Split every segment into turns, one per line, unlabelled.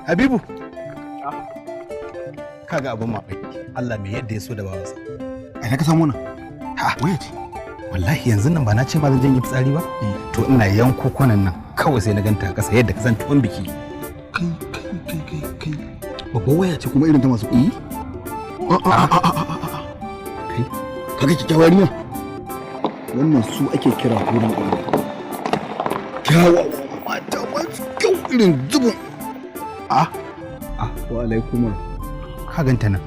Habibu. Kaga abun mamaki. Allah mai yadda ya so da bawansa.
Ai na ka samu nan?
Ha, waya ce. Wallahi yanzu nan ba na ce ma zan janye fitsari ba? To ina yanko kwanan nan kawai sai na ganta a ƙasa yadda ka san tuwon biki. Kai. Babban waya ce kuma irin ta masu kuɗi? Kai, kaga kyakkyawar yarinya? Wannan su ake kira hurin ƙwaro. Kyawawan mata masu kyau irin zubin. Wa alaikuma. Ka ganta nan.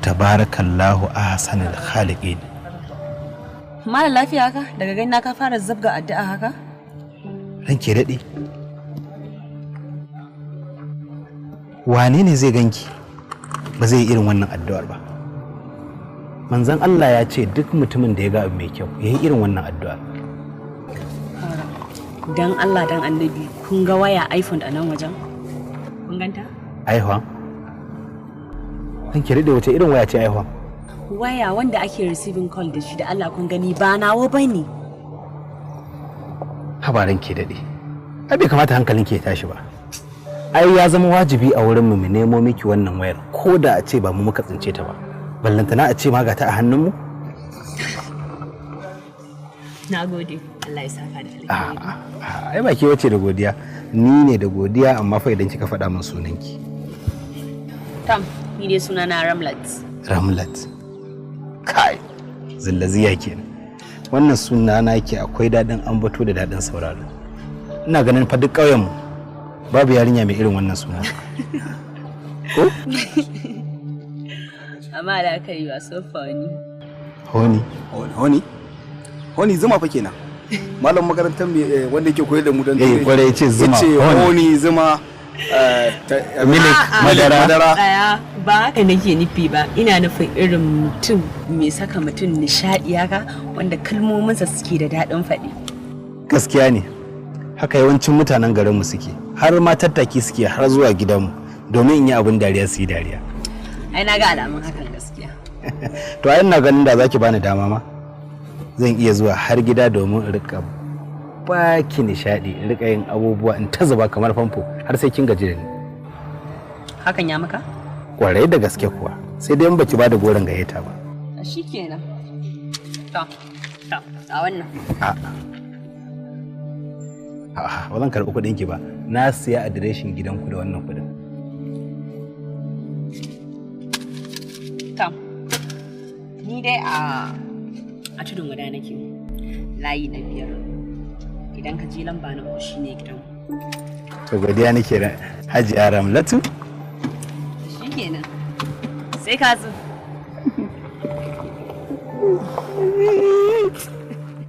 Tabarakallahu ahsanul khaliqin.
Mala lafiya haka? Daga gani na ka fara zabga addu'a haka?
Ranke daɗe. Wane ne zai ganki ba zai yi irin wannan addu'ar ba? Manzon Allah ya ce duk mutumin da ya ga abu mai kyau ya yi irin wannan addu'ar.
Dan Allah dan Annabi kun ga waya iPhone a nan wajen? Kun ganta?
iPhone? Ranke daɗe wace irin waya ce iPhone?
Waya wanda ake receiving call da shi da Allah kun gani ba nawo bane.
Habaran ke daɗe. Ai bai kamata hankalin ke tashi ba. Ai ya zama wajibi a wurin mu nemo miki wannan wayar ko da a ce ba mu muka tsince ta ba. Ballantana a ce ma ga ta a hannun mu?
Nagode. Allah ya saka da alheri.
Ai ba ke wace da godiya. Ni ne da godiya amma fa idan kika faɗa min sunanki.
Tam, ni dai sunana Ramlat.
Ramlat. Kai, zillaziya kenan. Wannan suna naki akwai daɗin ambato da daɗin sauraro. Ina ganin fa duk ƙauyenmu babu yarinya mai irin wannan suna. Ko?
Amma da aka yi wasu fani.
Honi zuma fa kenan. Malam makarantar wanda yake koyar da mu dan
turai. Kwarai yace zuma.
Honi zuma
milik madara.
Daya ba haka nake nufi ba. Ina nufin irin mutum mai saka mutum nishadi haka wanda kalmominsa suke da daɗin faɗi.
Gaskiya ne. Haka yawancin mutanen garinmu suke. Har ma tattaki suke har zuwa gidanmu domin in yi abin dariya su yi dariya.
Ai na ga alamun hakan gaskiya.
To ai ina ganin da zaki bani dama ma. Zan iya zuwa har gida domin in rika baki nishadi, in rika yin abubuwa in ta zuba kamar famfo har sai kin gaji da ni.
Hakan ya maka?
Kwarai da gaske kuwa. Sai dai in baki bada goron gayyata ba.
Shikenan. To, a wannan.
Ba zan karɓi kuɗin ki ba. Na siya adireshin gidanku da wannan kuɗin.
Tam, ni dai a tudun wada nake layi na 5. Idan ka je lamba na 3 shine gidan.
To godiya nake da Hajiya Ramlatu.
Shikenan. Sai ka zo.